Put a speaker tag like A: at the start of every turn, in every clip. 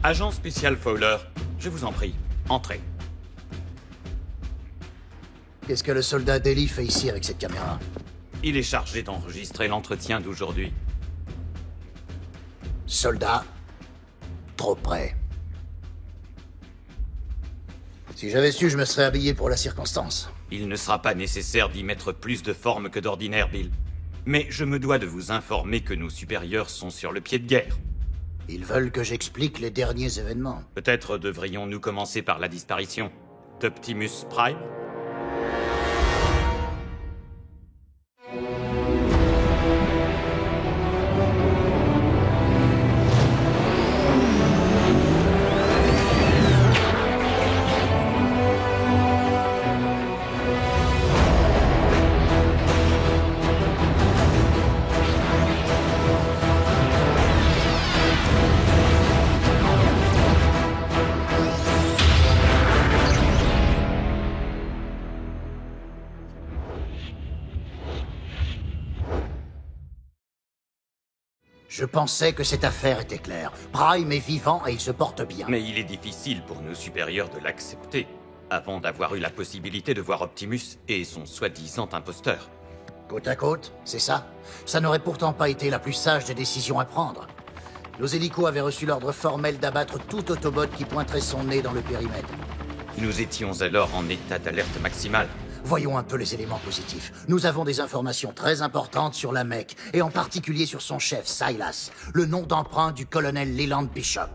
A: Agent spécial Fowler, je vous en prie, entrez.
B: Qu'est-ce que le soldat Daly fait ici avec cette caméra?
A: Il est chargé d'enregistrer l'entretien d'aujourd'hui.
B: Soldat, trop près. Si j'avais su, je me serais habillé pour la circonstance.
A: Il ne sera pas nécessaire d'y mettre plus de forme que d'ordinaire, Bill. Mais je me dois de vous informer que nos supérieurs sont sur le pied de guerre.
B: Ils veulent que j'explique les derniers événements.
A: Peut-être devrions-nous commencer par la disparition d'Optimus Prime?
B: Je pensais que cette affaire était claire. Prime est vivant et il se porte bien.
A: Mais il est difficile pour nos supérieurs de l'accepter, avant d'avoir eu la possibilité de voir Optimus et son soi-disant imposteur.
B: Côte à côte, c'est ça? Ça n'aurait pourtant pas été la plus sage des décisions à prendre. Nos hélicos avaient reçu l'ordre formel d'abattre tout Autobot qui pointerait son nez dans le périmètre.
A: Nous étions alors en état d'alerte maximale.
B: Voyons un peu les éléments positifs. Nous avons des informations très importantes sur la Mech, et en particulier sur son chef, Silas, le nom d'emprunt du colonel Leland Bishop.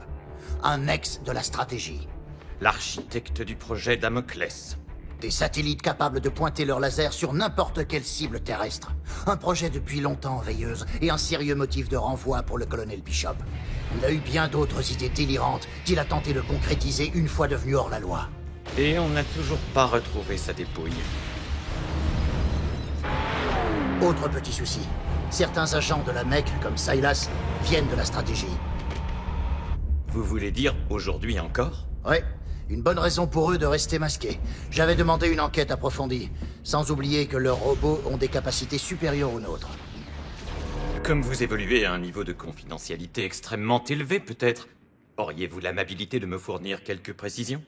B: Un ex de la stratégie.
A: L'architecte du projet Damoclès.
B: Des satellites capables de pointer leur laser sur n'importe quelle cible terrestre. Un projet depuis longtemps en veilleuse, et un sérieux motif de renvoi pour le colonel Bishop. Il a eu bien d'autres idées délirantes qu'il a tenté de concrétiser une fois devenu hors la loi.
A: Et on n'a toujours pas retrouvé sa dépouille.
B: Autre petit souci. Certains agents de la Mech, comme Silas, viennent de la stratégie.
A: Vous voulez dire aujourd'hui encore?
B: Ouais, une bonne raison pour eux de rester masqués. J'avais demandé une enquête approfondie, sans oublier que leurs robots ont des capacités supérieures aux nôtres.
A: Comme vous évoluez à un niveau de confidentialité extrêmement élevé, peut-être auriez-vous l'amabilité de me fournir quelques précisions?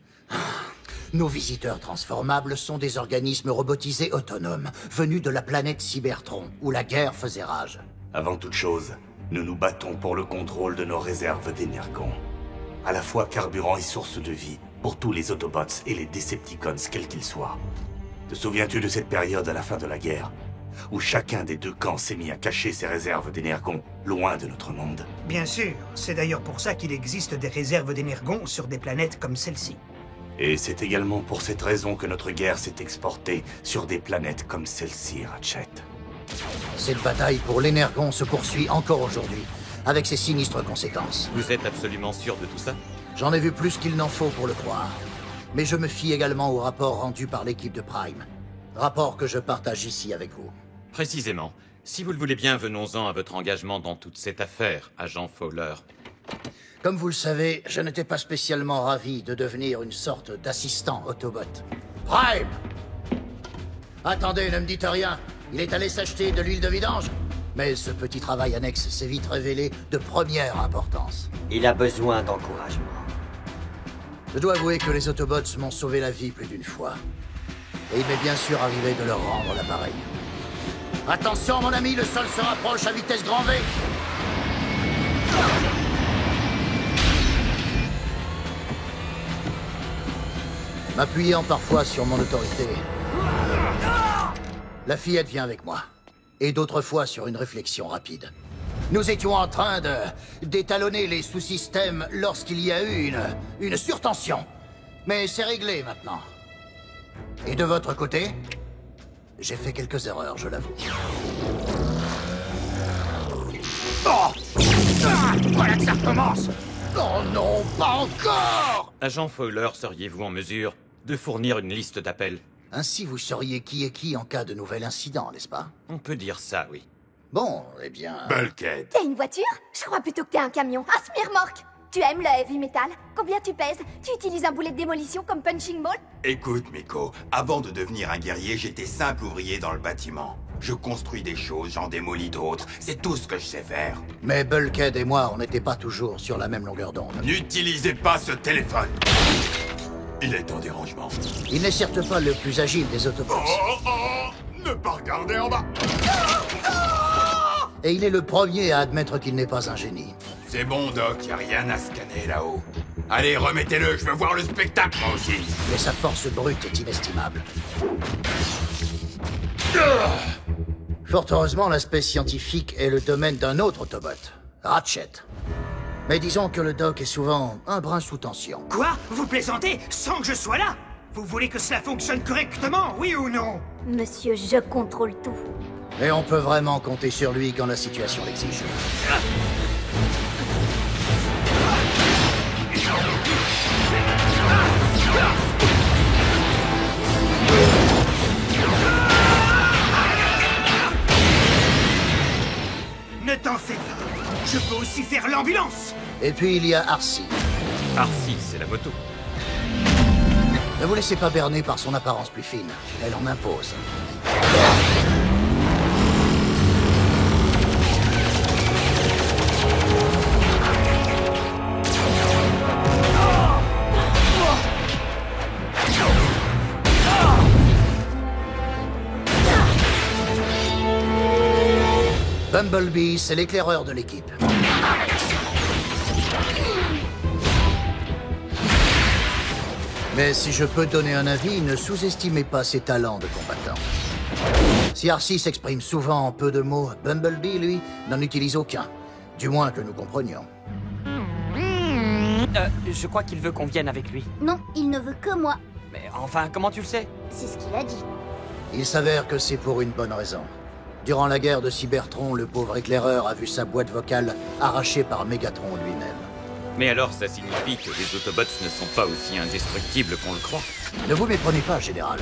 B: Nos visiteurs transformables sont des organismes robotisés autonomes, venus de la planète Cybertron, où la guerre faisait rage.
C: Avant toute chose, nous nous battons pour le contrôle de nos réserves d'énergon. À la fois carburant et source de vie, pour tous les Autobots et les Decepticons, quels qu'ils soient. Te souviens-tu de cette période à la fin de la guerre, où chacun des deux camps s'est mis à cacher ses réserves d'énergon, loin de notre monde?
D: Bien sûr, c'est d'ailleurs pour ça qu'il existe des réserves d'énergon sur des planètes comme celle-ci.
C: Et c'est également pour cette raison que notre guerre s'est exportée sur des planètes comme celle-ci, Ratchet.
B: Cette bataille pour l'énergon se poursuit encore aujourd'hui, avec ses sinistres conséquences.
A: Vous êtes absolument sûr de tout ça?
B: J'en ai vu plus qu'il n'en faut pour le croire. Mais je me fie également au rapport rendu par l'équipe de Prime. Rapport que je partage ici avec vous.
A: Précisément. Si vous le voulez bien, venons-en à votre engagement dans toute cette affaire, agent Fowler.
B: Comme vous le savez, je n'étais pas spécialement ravi de devenir une sorte d'assistant Autobot. Prime! Attendez, ne me dites rien. Il est allé s'acheter de l'huile de vidange. Mais ce petit travail annexe s'est vite révélé de première importance.
E: Il a besoin d'encouragement.
B: Je dois avouer que les Autobots m'ont sauvé la vie plus d'une fois. Et il m'est bien sûr arrivé de leur rendre l'appareil. Attention mon ami, le sol se rapproche à vitesse grand V. M'appuyant parfois sur mon autorité, la fillette vient avec moi. Et d'autres fois sur une réflexion rapide. Nous étions en train d'étalonner les sous-systèmes lorsqu'il y a eu une surtension. Mais c'est réglé maintenant. Et de votre côté, j'ai fait quelques erreurs, je l'avoue. Oh! Ah! Voilà que ça recommence! Oh non, pas encore!
A: Agent Fowler, seriez-vous en mesure de fournir une liste d'appels?
B: Ainsi vous sauriez qui est qui en cas de nouvel incident, n'est-ce pas?
A: On peut dire ça, oui.
B: Bon, eh bien...
C: Bulkhead.
F: T'as une voiture? Je crois plutôt que t'es un camion. Un semi-remorque! Tu aimes le heavy metal? Combien tu pèses? Tu utilises un boulet de démolition comme punching ball?
G: Écoute, Miko, avant de devenir un guerrier, j'étais simple ouvrier dans le bâtiment. Je construis des choses, j'en démolis d'autres. C'est tout ce que je sais faire.
B: Mais Bulkhead et moi, on n'était pas toujours sur la même longueur d'onde.
G: N'utilisez pas ce téléphone. Il est en dérangement.
B: Il n'est certes pas le plus agile des Autobots.
G: Ne pas regarder en bas.
B: Et il est le premier à admettre qu'il n'est pas un génie.
G: C'est bon, Doc, y a rien à scanner là-haut. Allez, remettez-le, je veux voir le spectacle, moi aussi.
B: Mais sa force brute est inestimable. Fort heureusement, l'aspect scientifique est le domaine d'un autre Autobot, Ratchet. Mais disons que le Doc est souvent un brin sous tension.
D: Quoi? Vous plaisantez sans que je sois là? Vous voulez que cela fonctionne correctement, oui ou non?
F: Monsieur, je contrôle tout.
B: Et on peut vraiment compter sur lui quand la situation l'exige.
D: Ne t'en fais pas. Je peux aussi faire l'ambulance.
B: Et puis il y a Arcee.
A: Arcee, c'est la moto.
B: Ne vous laissez pas berner par son apparence plus fine. Elle en impose. Bumblebee, c'est l'éclaireur de l'équipe. Mais si je peux donner un avis, ne sous-estimez pas ses talents de combattant. Si Arcee s'exprime souvent en peu de mots, Bumblebee, lui, n'en utilise aucun. Du moins que nous comprenions.
H: Je crois qu'il veut qu'on vienne avec lui.
F: Non, il ne veut que moi.
H: Mais enfin, comment tu le sais?
F: C'est ce qu'il a dit.
B: Il s'avère que c'est pour une bonne raison. Durant la guerre de Cybertron, le pauvre éclaireur a vu sa boîte vocale arrachée par Megatron lui-même.
A: Mais alors, ça signifie que les Autobots ne sont pas aussi indestructibles qu'on le croit.
B: Ne vous méprenez pas, Général.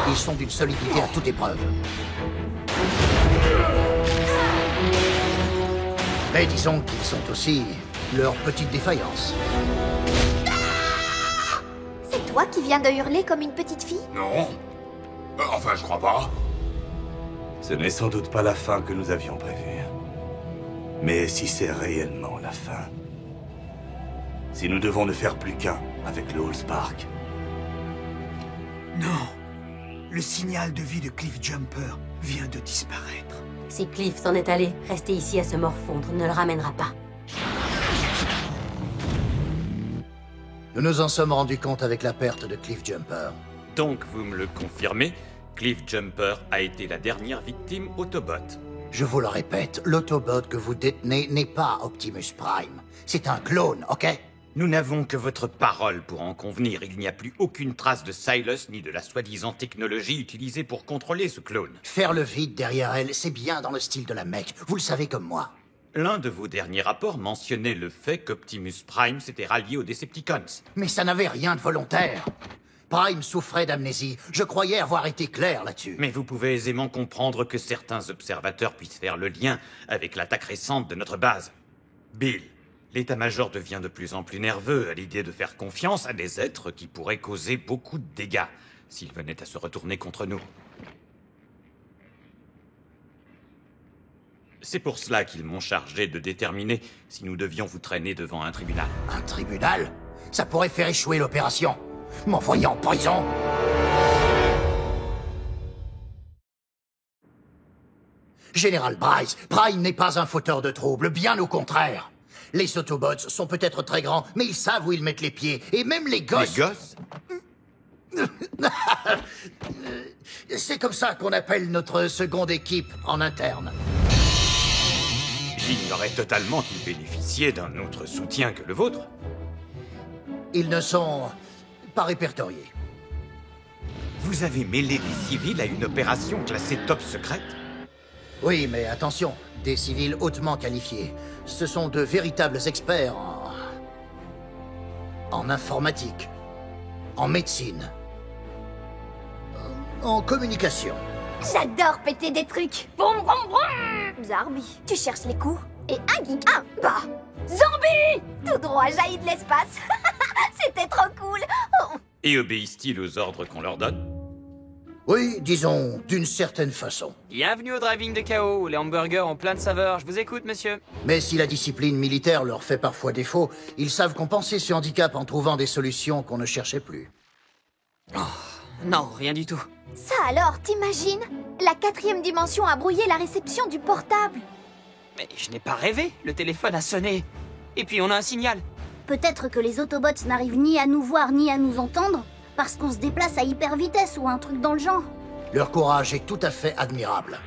B: Ils sont d'une solidité à toute épreuve. Mais disons qu'ils sont aussi leur petite défaillance.
F: C'est toi qui viens de hurler comme une petite fille?
G: Non. Enfin, je crois pas.
C: Ce n'est sans doute pas la fin que nous avions prévue. Mais si c'est réellement la fin... Si nous devons ne faire plus qu'un avec le Allspark...
D: Non. Le signal de vie de Cliff Jumper vient de disparaître.
I: Si Cliff s'en est allé, rester ici à se morfondre ne le ramènera pas.
B: Nous nous en sommes rendus compte avec la perte de Cliff Jumper.
A: Donc, vous me le confirmez, Cliff Jumper a été la dernière victime Autobot.
B: Je vous le répète, l'Autobot que vous détenez n'est pas Optimus Prime. C'est un clone, ok?
A: Nous n'avons que votre parole pour en convenir. Il n'y a plus aucune trace de Silas ni de la soi-disant technologie utilisée pour contrôler ce clone.
B: Faire le vide derrière elle, c'est bien dans le style de la mec. Vous le savez comme moi.
A: L'un de vos derniers rapports mentionnait le fait qu'Optimus Prime s'était rallié aux Decepticons.
B: Mais ça n'avait rien de volontaire. Prime souffrait d'amnésie. Je croyais avoir été clair là-dessus.
A: Mais vous pouvez aisément comprendre que certains observateurs puissent faire le lien avec l'attaque récente de notre base. Bill, l'état-major devient de plus en plus nerveux à l'idée de faire confiance à des êtres qui pourraient causer beaucoup de dégâts s'ils venaient à se retourner contre nous. C'est pour cela qu'ils m'ont chargé de déterminer si nous devions vous traîner devant un tribunal.
B: Un tribunal? Ça pourrait faire échouer l'opération. M'envoyer en prison? Général Bryce, Prime n'est pas un fauteur de troubles, bien au contraire. Les Autobots sont peut-être très grands, mais ils savent où ils mettent les pieds. Et même les gosses...
A: Les gosses?
B: C'est comme ça qu'on appelle notre seconde équipe en interne.
A: J'ignorais totalement qu'ils bénéficiaient d'un autre soutien que le vôtre.
B: Ils ne sont pas répertoriés.
A: Vous avez mêlé des civils à une opération classée top secrète?
B: Oui, mais attention, des civils hautement qualifiés. Ce sont de véritables experts en informatique, en médecine, en communication.
F: J'adore péter des trucs. Boum, boum, boum. Zarbi, tu cherches les coups? Et un geek. Bah, zombie! Tout droit jailli de l'espace. C'était trop cool. Oh.
A: Et obéissent-ils aux ordres qu'on leur donne?
B: Oui, disons, d'une certaine façon.
H: Bienvenue au driving de chaos, où les hamburgers ont plein de saveurs. Je vous écoute, monsieur.
B: Mais si la discipline militaire leur fait parfois défaut, ils savent compenser ce handicap en trouvant des solutions qu'on ne cherchait plus.
H: Oh, non, rien du tout.
F: Ça alors, t'imagines? La 4e dimension a brouillé la réception du portable.
H: Mais je n'ai pas rêvé, le téléphone a sonné. Et puis on a un signal.
J: Peut-être que les Autobots n'arrivent ni à nous voir ni à nous entendre, parce qu'on se déplace à hyper vitesse ou un truc dans le genre.
B: Leur courage est tout à fait admirable.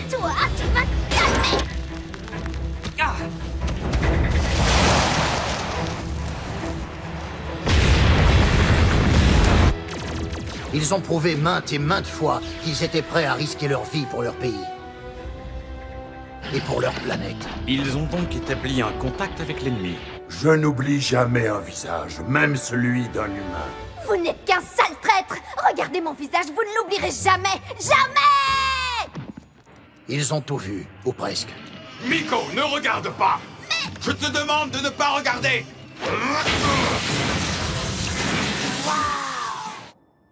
F: Toi, tu vas te calmer.
H: Ah!
B: Ils ont prouvé maintes et maintes fois qu'ils étaient prêts à risquer leur vie pour leur pays. Et pour leur planète.
A: Ils ont donc établi un contact avec l'ennemi.
K: Je n'oublie jamais un visage, même celui d'un humain.
F: Vous n'êtes qu'un sale traître. Regardez mon visage, vous ne l'oublierez jamais. Jamais!
B: Ils ont tout vu, ou presque.
G: Miko, ne regarde pas! Je te demande de ne pas regarder!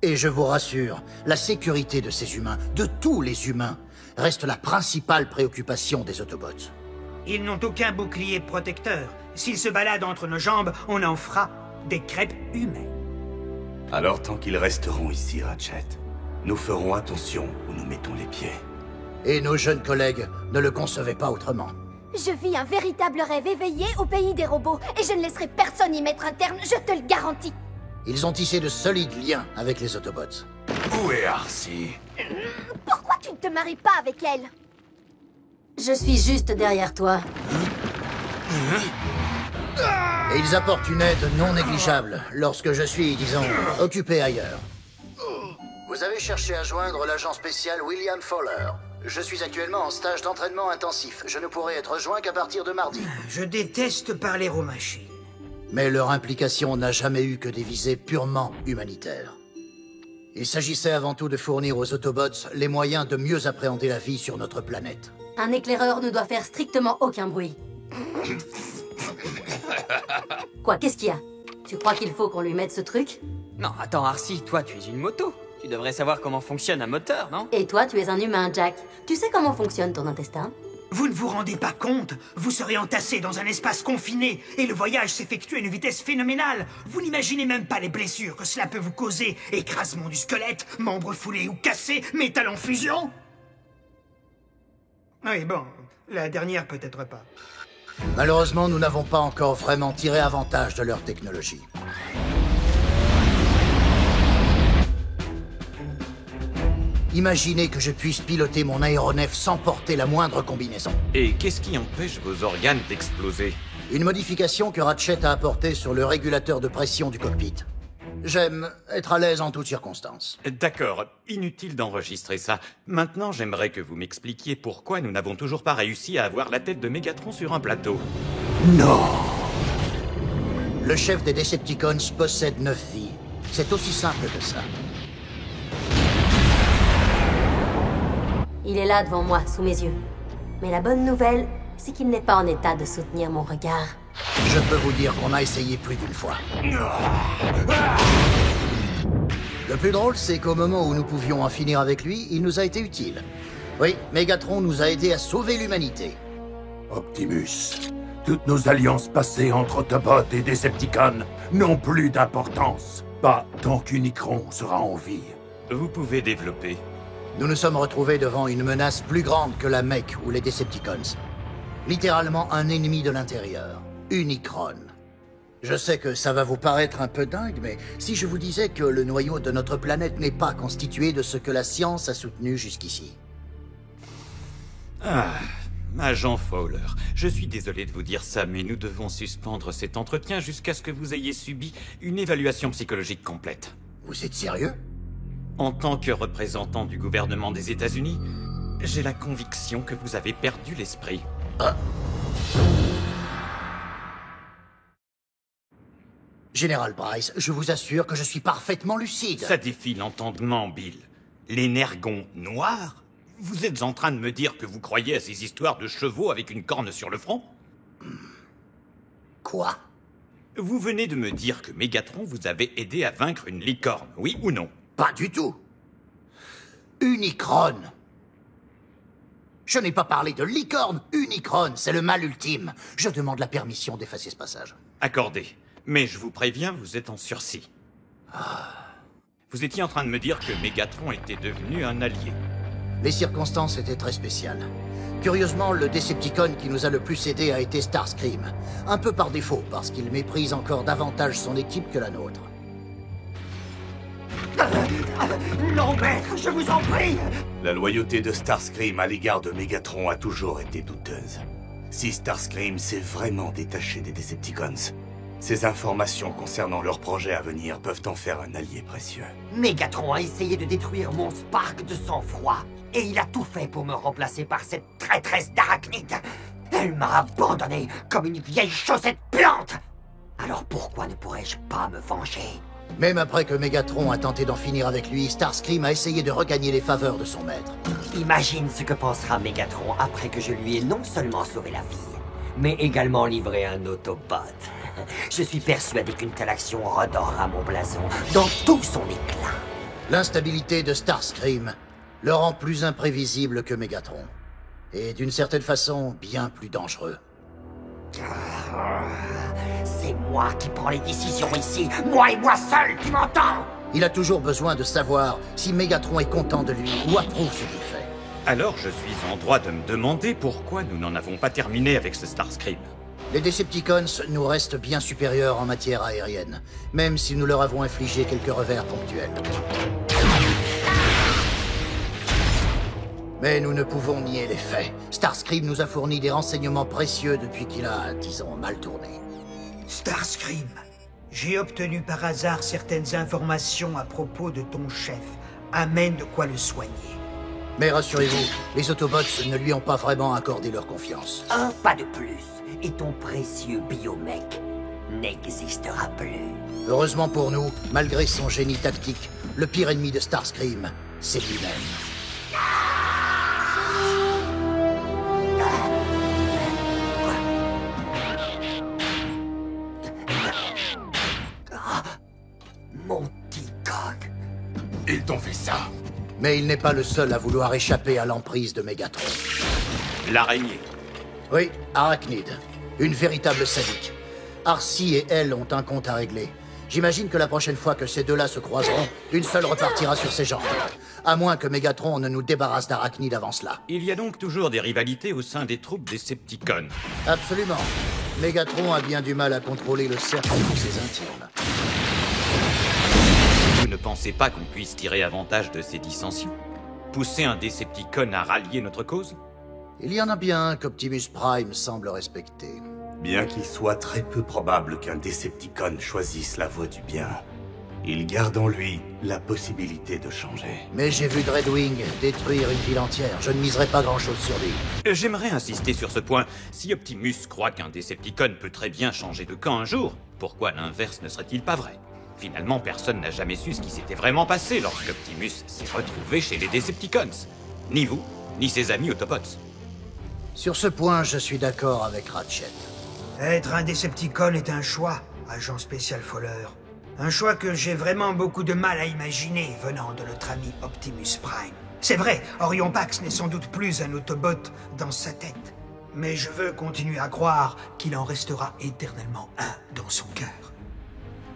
B: Et je vous rassure, la sécurité de ces humains, de tous les humains, reste la principale préoccupation des Autobots.
D: Ils n'ont aucun bouclier protecteur. S'ils se baladent entre nos jambes, on en fera des crêpes humaines.
C: Alors tant qu'ils resteront ici, Ratchet, nous ferons attention où nous mettons les pieds.
B: Et nos jeunes collègues ne le concevaient pas autrement.
F: Je vis un véritable rêve éveillé au pays des robots, et je ne laisserai personne y mettre un terme, je te le garantis.
B: Ils ont tissé de solides liens avec les Autobots.
G: Où est Arcee?
F: Pourquoi tu ne te maries pas avec elle?
I: Je suis juste derrière toi.
B: Et ils apportent une aide non négligeable lorsque je suis, disons, occupé ailleurs. Vous avez cherché à joindre l'agent spécial William Fowler. Je suis actuellement en stage d'entraînement intensif. Je ne pourrai être joint qu'à partir de mardi.
D: Je déteste parler aux machines.
B: Mais leur implication n'a jamais eu que des visées purement humanitaires. Il s'agissait avant tout de fournir aux Autobots les moyens de mieux appréhender la vie sur notre planète.
I: Un éclaireur ne doit faire strictement aucun bruit. Quoi, qu'est-ce qu'il y a? Tu crois qu'il faut qu'on lui mette ce truc?
H: Non, attends, Arcee, toi, tu es une moto. Tu devrais savoir comment fonctionne un moteur, non?
I: Et toi, tu es un humain, Jack. Tu sais comment fonctionne ton intestin?
D: Vous ne vous rendez pas compte? Vous serez entassé dans un espace confiné et le voyage s'effectue à une vitesse phénoménale. Vous n'imaginez même pas les blessures que cela peut vous causer. Écrasement du squelette, membres foulés ou cassés, métal en fusion. Oui, bon, la dernière peut-être pas.
B: Malheureusement, nous n'avons pas encore vraiment tiré avantage de leur technologie. Imaginez que je puisse piloter mon aéronef sans porter la moindre combinaison.
A: Et qu'est-ce qui empêche vos organes d'exploser?
B: Une modification que Ratchet a apportée sur le régulateur de pression du cockpit. J'aime être à l'aise en toutes circonstances.
A: D'accord, inutile d'enregistrer ça. Maintenant, j'aimerais que vous m'expliquiez pourquoi nous n'avons toujours pas réussi à avoir la tête de Megatron sur un plateau.
B: Non! Le chef des Decepticons possède 9 vies. C'est aussi simple que ça.
I: Il est là devant moi, sous mes yeux. Mais la bonne nouvelle, c'est qu'il n'est pas en état de soutenir mon regard.
B: Je peux vous dire qu'on a essayé plus d'une fois. Le plus drôle, c'est qu'au moment où nous pouvions en finir avec lui, il nous a été utile. Oui, Megatron nous a aidés à sauver l'humanité.
K: Optimus, toutes nos alliances passées entre Autobots et Decepticons n'ont plus d'importance. Pas tant qu'Unicron sera en vie.
A: Vous pouvez développer.
B: Nous nous sommes retrouvés devant une menace plus grande que la Mech ou les Decepticons. Littéralement un ennemi de l'intérieur. Unicron. Je sais que ça va vous paraître un peu dingue, mais si je vous disais que le noyau de notre planète n'est pas constitué de ce que la science a soutenu jusqu'ici.
A: Agent Fowler, je suis désolé de vous dire ça, mais nous devons suspendre cet entretien jusqu'à ce que vous ayez subi une évaluation psychologique complète.
B: Vous êtes sérieux?
A: En tant que représentant du gouvernement des États-Unis, j'ai la conviction que vous avez perdu l'esprit.
B: Général Bryce, je vous assure que je suis parfaitement lucide.
A: Ça défie l'entendement, Bill. L'énergon noir? Vous êtes en train de me dire que vous croyez à ces histoires de chevaux avec une corne sur le front?
B: Quoi?
A: Vous venez de me dire que Mégatron vous avait aidé à vaincre une licorne, oui ou non?
B: Pas du tout. Unicron. Je n'ai pas parlé de licorne. Unicron, c'est le mal ultime. Je demande la permission d'effacer ce passage.
A: Accordé. Mais je vous préviens, vous êtes en sursis. Vous étiez en train de me dire que Mégatron était devenu un allié.
B: Les circonstances étaient très spéciales. Curieusement, le Decepticon qui nous a le plus aidé a été Starscream. Un peu par défaut, parce qu'il méprise encore davantage son équipe que la nôtre.
D: Non, maître, je vous en prie!
C: La loyauté de Starscream à l'égard de Mégatron a toujours été douteuse. Si Starscream s'est vraiment détaché des Decepticons, ces informations concernant leurs projets à venir peuvent en faire un allié précieux.
E: Mégatron a essayé de détruire mon Spark de sang-froid, et il a tout fait pour me remplacer par cette traîtresse d'Arachnide. Elle m'a abandonné comme une vieille chaussette plante. Alors pourquoi ne pourrais-je pas me venger?
B: Même après que Mégatron a tenté d'en finir avec lui, Starscream a essayé de regagner les faveurs de son maître.
E: Imagine ce que pensera Mégatron après que je lui ai non seulement sauvé la vie, mais également livré un Autobot. Je suis persuadé qu'une telle action redorera mon blason dans tout son éclat.
B: L'instabilité de Starscream le rend plus imprévisible que Mégatron. Et d'une certaine façon, bien plus dangereux.
E: C'est moi qui prends les décisions ici, moi et moi seul, tu m'entends?
B: Il a toujours besoin de savoir si Mégatron est content de lui ou approuve ce qu'il fait.
A: Alors je suis en droit de me demander pourquoi nous n'en avons pas terminé avec ce Starscream.
B: Les Decepticons nous restent bien supérieurs en matière aérienne, même si nous leur avons infligé quelques revers ponctuels. Mais nous ne pouvons nier les faits. Starscream nous a fourni des renseignements précieux depuis qu'il a, disons, mal tourné.
D: Starscream, j'ai obtenu par hasard certaines informations à propos de ton chef. Amène de quoi le soigner.
B: Mais rassurez-vous, les Autobots ne lui ont pas vraiment accordé leur confiance.
E: Un pas de plus, et ton précieux biomech n'existera plus.
B: Heureusement pour nous, malgré son génie tactique, le pire ennemi de Starscream, c'est lui-même.
E: Mon T-Cog.
K: Ils t'ont fait ça.
B: Mais il n'est pas le seul à vouloir échapper à l'emprise de Mégatron.
A: L'araignée.
B: Oui, Arachnide. Une véritable sadique. Arcee et elle ont un compte à régler. J'imagine que la prochaine fois que ces deux-là se croiseront, une seule repartira sur ses jambes. À moins que Mégatron ne nous débarrasse d'Arachnide avant cela.
A: Il y a donc toujours des rivalités au sein des troupes Decepticons.
B: Absolument. Mégatron a bien du mal à contrôler le cercle de ses intimes.
A: Vous ne pensez pas qu'on puisse tirer avantage de ces dissensions? Pousser un Decepticon à rallier notre cause?
B: Il y en a bien un qu'Optimus Prime semble respecter.
C: Bien qu'il soit très peu probable qu'un Decepticon choisisse la voie du bien, il garde en lui la possibilité de changer.
B: Mais j'ai vu Dreadwing détruire une ville entière. Je ne miserai pas grand-chose sur lui.
A: J'aimerais insister sur ce point. Si Optimus croit qu'un Decepticon peut très bien changer de camp un jour, pourquoi l'inverse ne serait-il pas vrai? Finalement, personne n'a jamais su ce qui s'était vraiment passé lorsque Optimus s'est retrouvé chez les Decepticons. Ni vous, ni ses amis Autobots.
B: Sur ce point, je suis d'accord avec Ratchet.
D: Être un Decepticon est un choix, agent spécial Fowler. Un choix que j'ai vraiment beaucoup de mal à imaginer venant de notre ami Optimus Prime. C'est vrai, Orion Pax n'est sans doute plus un Autobot dans sa tête. Mais je veux continuer à croire qu'il en restera éternellement un dans son cœur.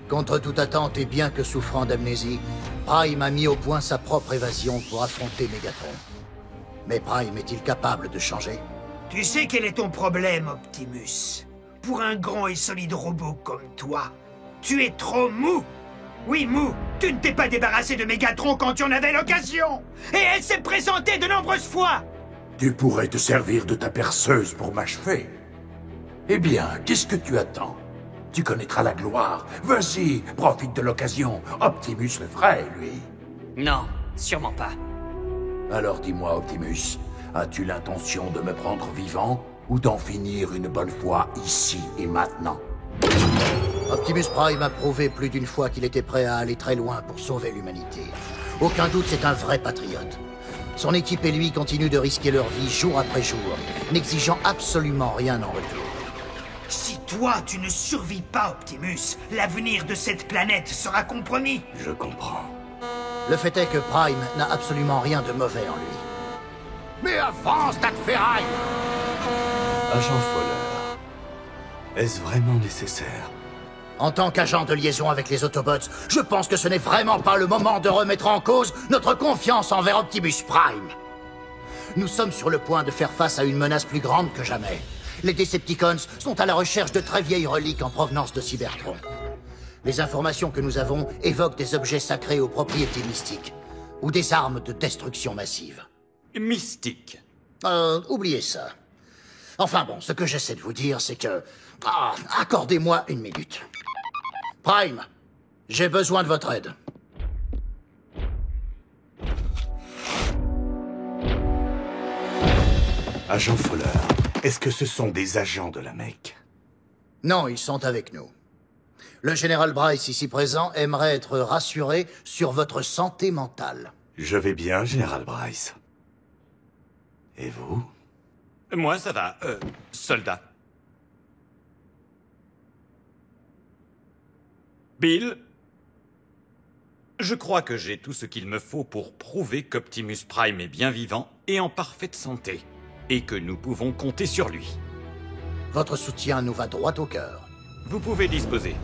B: Contre toute attente et bien que souffrant d'amnésie, Prime a mis au point sa propre évasion pour affronter Mégatron. Mais Prime est-il capable de changer?
D: Tu sais quel est ton problème, Optimus? Pour un grand et solide robot comme toi, tu es trop mou. Oui, mou, tu ne t'es pas débarrassé de Mégatron quand tu en avais l'occasion. Et elle s'est présentée de nombreuses fois.
K: Tu pourrais te servir de ta perceuse pour m'achever. Eh bien, qu'est-ce que tu attends? Tu connaîtras la gloire. Vas-y, profite de l'occasion. Optimus le ferait, lui.
H: Non, sûrement pas.
K: Alors dis-moi, Optimus, as-tu l'intention de me prendre vivant ou d'en finir une bonne fois ici et maintenant?
B: Optimus Prime a prouvé plus d'une fois qu'il était prêt à aller très loin pour sauver l'humanité. Aucun doute, c'est un vrai patriote. Son équipe et lui continuent de risquer leur vie jour après jour, n'exigeant absolument rien en retour.
D: Si toi, tu ne survis pas, Optimus, l'avenir de cette planète sera compromis.
C: Je comprends.
B: Le fait est que Prime n'a absolument rien de mauvais en lui.
K: Mais avance, tas de ferraille!
C: Agent Fowler, est-ce vraiment nécessaire?
B: En tant qu'agent de liaison avec les Autobots, je pense que ce n'est vraiment pas le moment de remettre en cause notre confiance envers Optimus Prime. Nous sommes sur le point de faire face à une menace plus grande que jamais. Les Decepticons sont à la recherche de très vieilles reliques en provenance de Cybertron. Les informations que nous avons évoquent des objets sacrés aux propriétés mystiques, ou des armes de destruction massive.
A: Mystique.
B: Oubliez ça. Enfin bon, ce que j'essaie de vous dire, c'est que... accordez-moi une minute. Prime, j'ai besoin de votre aide.
C: Agent Fowler, est-ce que ce sont des agents de la Mech?
B: Non, ils sont avec nous. Le général Bryce, ici présent, aimerait être rassuré sur votre santé mentale.
C: Je vais bien, Général Bryce. Et vous?
A: Moi, ça va, soldat. Bill, je crois que j'ai tout ce qu'il me faut pour prouver qu'Optimus Prime est bien vivant et en parfaite santé, et que nous pouvons compter sur lui.
B: Votre soutien nous va droit au cœur.
A: Vous pouvez disposer.